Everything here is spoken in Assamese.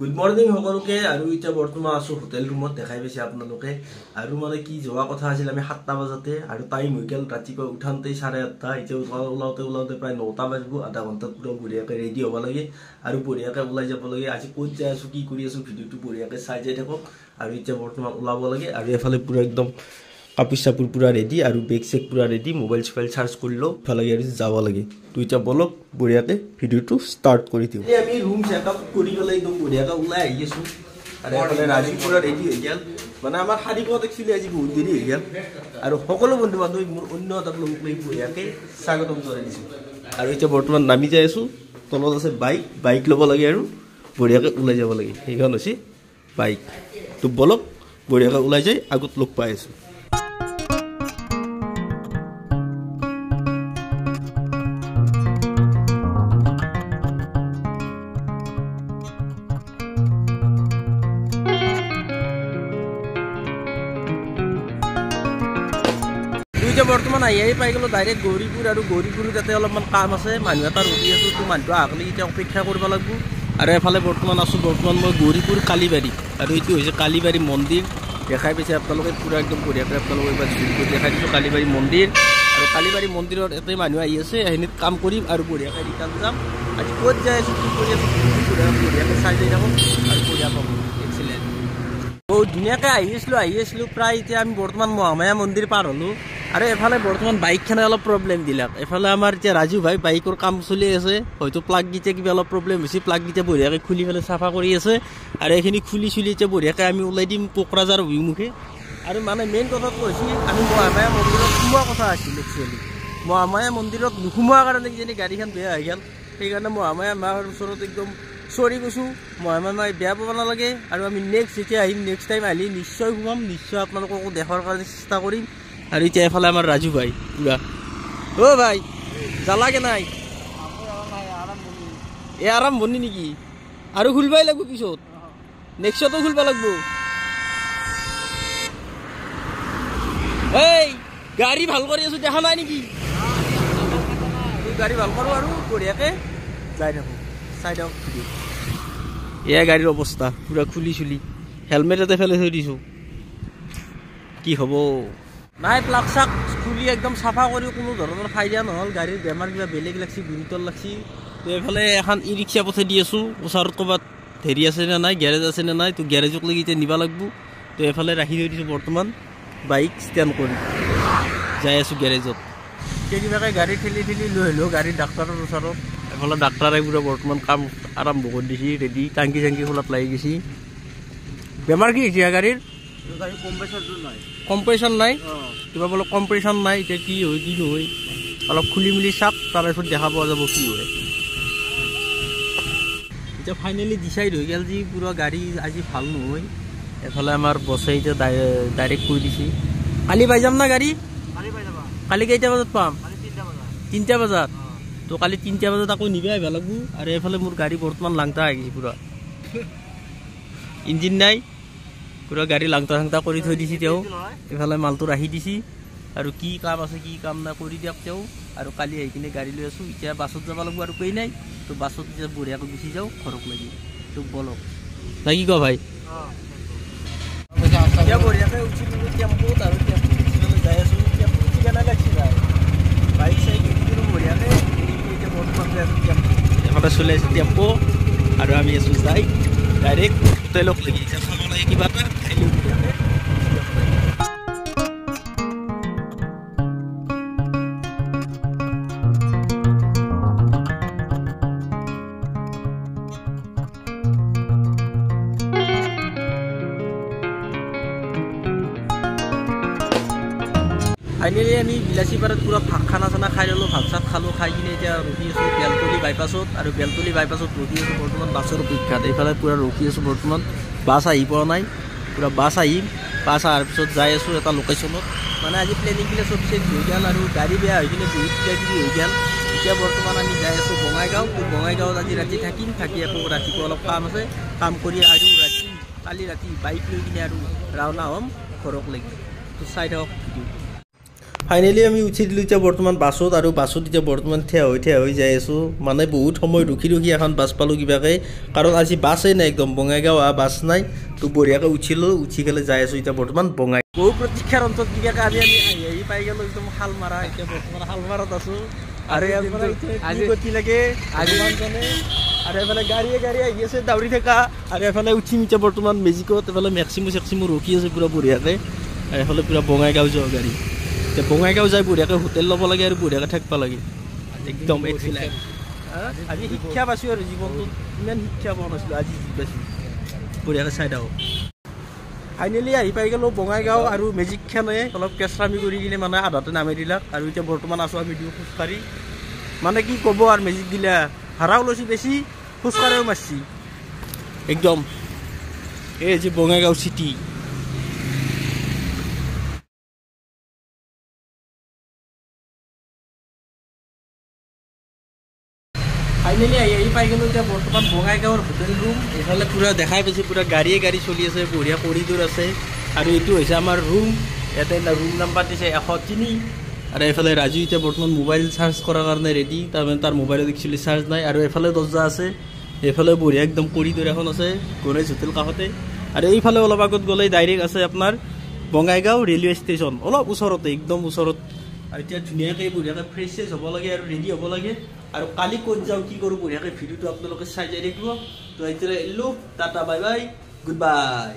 गुड मर्निंग সকলকে আৰু এতিয়া বৰ্তমান আছো হোটেল ৰুমত দেখাই পাইছে আপোনালোকে আৰু মানে কি যোৱা কথা আছিল আমি 7টা বজাতে আৰু টাইম হৈ গেল ৰাতিপুৱা উঠানতে 8:30 এতিয়া ওলাওতে প্ৰায় 9টা বাজিব আধা ঘণ্টা পুৰা বঢ়িয়াকে ৰেডি হ'ব লাগে আৰু বঢ়িয়াকে ওলাই যাব লাগে আজি ক'ত যাই আছো কি কৰি আছো ভিডিওটো বঢ়িয়াকে চাই যাই থাকক আৰু এতিয়া বৰ্তমান ওলাব লাগে আৰু এফালে পুৰা একদম কাপোৰ চাপোৰ পুৰা ৰেডি আৰু বেগ চেক পুৰা ৰেডি মোবাইল ফাইল চাৰ্জ কৰিলো ভালে আৰু যাব লাগে তো এতিয়া বলক বঢ়িয়াকে ভিডিওটো ষ্টাৰ্ট কৰি দিও আমি ৰুম সেটআপ কৰি গলে একদম বঢ়িয়াকে ওলাই আহি আছো আৰু এফালে ৰাজি পুৰা ৰেডি হৈ গেল মানে আমাৰ হাৰিকত একচুয়ালি আজি বহুত দেৰি হৈ গেল আৰু সকলো বন্ধু বান্ধৱ মোৰ অন্য এটা লোক লৈ বঢ়িয়াকে স্বাগতম জনাই দিছো আৰু এতিয়া বৰ্তমান নামি যাই আছো তলত আছে বাইক ল'ব লাগে আৰু বঢ়িয়াকে ওলাই যাব লাগে এইখন হৈছে বাইক তো বলক বঢ়িয়াকে ওলাই যাই আগত লোক পাই আছো বৰ্তমান আহি পাই গলো ডাইৰেক্ট গৌৰীপুৰ আৰু গৌৰীপুৰ যাতে অলপমান কাম আছে মানুহ এটা ৰখি আছো তো মানুহটো আগলি এতিয়া অপেক্ষা কৰিব লাগিব আৰু এফালে বৰ্তমান মই গৌৰীপুৰ কালীবাৰী আৰু এইটো হৈছে কালীবাৰী মন্দিৰ দেখাই পাইছে আপোনালোকে পুৰা একদম বঢ়িয়াকৈ আপোনালোকে এবাৰ ভিডিঅ' দেখাই দিছোঁ কালীবাৰী মন্দিৰ আৰু কালীবাৰী মন্দিৰত এটাই মানুহ আহি আছে সেইখিনিত কাম কৰিম আৰু বঢ়িয়াকৈ ৰিটাৰ্ণ যাম আজি ক'ত যাই আছোঁ কি কৰি আছোঁ বঢ়িয়াকৈ চাই যাই থাকক আৰু বঢ়িয়া পাব এক্সিলেণ্ট বহুত ধুনীয়াকৈ আহি আছিলোঁ প্ৰায় এতিয়া আমি বৰ্তমান মহামায়া মন্দিৰ পাৰ হ'লোঁ আৰু এফালে বৰ্তমান বাইকখনে অলপ প্ৰব্লেম দিলাক এফালে আমাৰ এতিয়া ৰাজু ভাই বাইকৰ কাম চলি আছে হয়তো প্লাগকেইটা কিবা অলপ প্ৰব্লেম হৈছে প্লাগকেইটা বঢ়িয়াকৈ খুলি পেলাই চাফা কৰি আছে আৰু এইখিনি খুলি এতিয়া বঢ়িয়াকৈ আমি ওলাই দিম কোকৰাঝাৰ অভিমুখে আৰু মানে মেইন কথাটো হৈছে আমি মহামায়া মন্দিৰত সোমোৱা কথা আছিল একচুৱেলি মহামায়া মন্দিৰত নোসোমোৱাৰ কাৰণে কিজানি গাড়ীখন বেয়া হৈ গ'ল সেইকাৰণে মহামায়া মাৰ ওচৰত একদম চৰি কৈছোঁ মহামায়া মাই বেয়া পাব নালাগে আৰু আমি যেতিয়া আহিম নেক্সট টাইম আহিলে নিশ্চয় সোমাম নিশ্চয় আপোনালোককো দেখাৰ কাৰণে চেষ্টা কৰিম আৰু এতিয়া এফালে আমাৰ ৰাজু ভাই পুৰা অ' ভাই জ্বালাকে নাই এই আৰম্ভণি নেকি আৰু খুলিবই লাগিব পিছত নেক্সটো খুলিব লাগিব এই গাড়ী ভাল কৰি আছো দেখা নাই নেকি গাড়ী ভাল কৰোঁ আৰু বঢ়িয়াকে যাই থাকোঁ চাই দিয়ক এয়া গাড়ীৰ অৱস্থা পুৰা খুলি হেলমেট এটা ফেলাই থৈ দিছোঁ কি হ'ব নাই প্লাগ চাক খুলি একদম চাফা কৰি কোনো ধৰণৰ ফাইদা নহ'ল গাড়ীৰ বেমাৰ কিবা বেলেগ লাগছি গুৰুতৰ লাগছি তো এইফালে এখন ই ৰিক্সা পঠাই দি আছোঁ ওচৰত ক'ৰবাত হেৰি আছে নে নাই গেৰেজ আছে নে নাই তো গেৰেজক লাগি এতিয়া নিব লাগিব তো এইফালে ৰাখি থৈ দিছোঁ বৰ্তমান বাইক ষ্টেণ্ড কৰি যাই আছোঁ গেৰেজত কিবাকৈ গাড়ী ঠেলি লৈ আহিলোঁ গাড়ীৰ ডাক্তৰৰ ওচৰত এফালে ডাক্তৰে পুৰা বৰ্তমান কাম আৰম্ভ কৰি দিছে ৰেডি টাংকি চাংকি খোলাত লাগি গৈছে বেমাৰ কি হৈছে গাড়ীৰ কম্প্ৰেশ্যন নাই কিবা বোলে কম্প্ৰেশ্যন নাই এতিয়া কি হয় কি নহয় অলপ খুলি মেলি চাওক তাৰপিছত দেখা পোৱা যাব কি হয় এতিয়া ফাইনেলি ডিচাইড হৈ গ'ল যে পুৰা গাড়ী আজি ভাল নহয় এফালে আমাৰ বছে এতিয়া ডাইৰেক্ট কৈ দিছে কালি পাই যাম না গাড়ী কালি কেইটা বজাত পাম 3টা বজাত তো কালি 3টা বজাত আকৌ নিব আহিব লাগিব আৰু এইফালে মোৰ গাড়ী বৰ্তমান লাংটা আহি গৈছে পুৰা ইঞ্জিন নাই পুৰা গাড়ী লাংটা চাংটা কৰি থৈ দিছে তেওঁ এইফালে মালটো ৰাখি দিছে আৰু কি কাম আছে কি কাম নাই কৰি দিয়ক তেওঁ আৰু কালি আহি কিনে গাড়ী লৈ আছোঁ এতিয়া বাছত যাব লাগিব আৰু উপায় নাই তো বাছত এতিয়া বঢ়িয়াকৈ গুচি যাওঁ ঘৰক লাগি তোক বলক না কি ক ভাই এতিয়া বঢ়িয়াকৈ উঠিলোঁ টেম্পুত আৰু টেম্পুত উঠিবলৈ যাই আছোঁ টেম্পু উঠি কেনে লাগছি ভাই বাইক চাইক উঠিলোঁ বঢ়িয়াকৈ এতিয়া বৰ্তমান যাই আছোঁ টেম্পু এফালে চলাই আছোঁ টেম্পু আৰু আমি আছোঁ যাই ডাইৰেক্ট হোটেলক লাগি এতিয়া চাব লাগে কিবা এটা খাই লৈ বঢ়িয়াকৈ ফাইনেলি আমি বিলাচীপাৰাত পুৰা খানা চানা খাই ল'লোঁ ভাত চাত খালোঁ খাই কিনে এতিয়া ৰখি আছোঁ বেলতলি বাইপাছত আৰু বেলতলি বাইপাছত ৰখি আছোঁ বৰ্তমান বাছৰ অপেক্ষাত এইফালে পুৰা ৰখি আছোঁ বৰ্তমান বাছ আহি পোৱা নাই পুৰা বাছ আহিম বাছ অহাৰ পিছত যাই আছোঁ এটা লোকেশ্যনত মানে আজি প্লেনিংবিলাক চব চেঞ্জ হৈ গ'ল আৰু গাড়ী বেয়া হৈ কিনে বহুত কিবা কিবি হৈ গ'ল এতিয়া বৰ্তমান আমি যাই আছোঁ বঙাইগাঁও বঙাইগাঁৱত আজি ৰাতি থাকিম থাকি আকৌ ৰাতিপুৱা অলপ কাম আছে কাম কৰি আৰু কালি ৰাতি বাইক লৈ কিনে আৰু ৰাওনা হ'ম ঘৰক লাগি তো চাই থাকক ফাইনেলি আমি উঠি দিলোঁ এতিয়া বৰ্তমান বাছত আৰু বাছত এতিয়া বৰ্তমান থিয় হৈ যাই আছোঁ মানে বহুত সময় ৰখি এখন বাছ পালোঁ কিবাকৈ কাৰণ আজি বাছেই নাই একদম বঙাইগাঁও বাছ নাই তো বঢ়িয়াকৈ উঠিলোঁ উঠি পেলাই যাই আছোঁ এতিয়া বৰ্তমান বঙাই বহু প্ৰতীক্ষাৰ অন্তত কিবাকৈ আজি আমি আহি পাই গ'লোঁ একদম শালমাৰা এতিয়া বৰ্তমান শালমাৰাত আছোঁ আৰু আজি গতি লাগে আজি মানুহজনে আৰু এফালে গাড়ীয়ে আহি আছে দাউৰি থকা আৰু এফালে উঠিম এতিয়া বৰ্তমান মেজিকত এফালে মেক্সিমো ৰখি আছে পূৰা বঢ়িয়াকৈ আৰু এফালে পূৰা বঙাইগাঁও যোৱা গাড়ী এতিয়া বঙাইগাঁও যাই বঢ়িয়াকৈ হোটেল ল'ব লাগে আৰু বঢ়িয়াকৈ থাকিব লাগে একদম আজি শিক্ষা পাইছোঁ আৰু জীৱনটোত ইমান শিক্ষা পোৱা নাছিলোঁ আজি পাইছোঁ বঢ়িয়াকৈ চাই থাকোঁ ফাইনেলি আহি পাই গ'লোঁ বঙাইগাঁও আৰু মেজিকখনে অলপ কেঁচৰামি কৰি কিনে মানে আধাতে নামি দিলাক আৰু এতিয়া বৰ্তমান আছোঁ আমি দিওঁ খোজকাঢ়ি মানে কি ক'ব আৰু মেজিক দিলা ভাড়াও লৈছোঁ বেছি খোজকাঢ়িও মাৰছি একদম এই যে বঙাইগাঁও চিটি ফাইনেলি আহি পাই গ'লোঁ এতিয়া বৰ্তমান বঙাইগাঁৱৰ হোটেল ৰুম এইফালে পূৰা দেখাই পাইছোঁ পূৰা গাড়ী চলি আছে বঢ়িয়া কৰিডৰ আছে আৰু এইটো হৈছে আমাৰ ৰুম ইয়াতে ৰুম নাম্বাৰ দিছে 103 আৰু এইফালে ৰাজু এতিয়া বৰ্তমান মোবাইল চাৰ্জ কৰাৰ কাৰণে ৰেডি তাৰমানে তাৰ মোবাইলত একচুৱেলি চাৰ্জ নাই আৰু এইফালে দৰ্জা আছে এইফালে বঢ়িয়া একদম কৰিডৰ এখন আছে গণেশ হোটেল কাষতে আৰু এইফালে অলপ আগত গ'লে ডাইৰেক্ট আছে আপোনাৰ বঙাইগাঁও ৰেলৱে ষ্টেচন অলপ ওচৰতে একদম ওচৰত আৰু এতিয়া ধুনীয়াকৈ বঢ়িয়াকৈ ফ্ৰেছ হ'ব লাগে আৰু ৰেডি হ'ব লাগে আৰু কালি ক'ত যাওঁ কি কৰোঁ বঢ়িয়াকৈ ভিডিঅ'টো আপোনালোকে চাই যাই থাকিব তো এতিয়া এৰিলোঁ tata bye bye good bye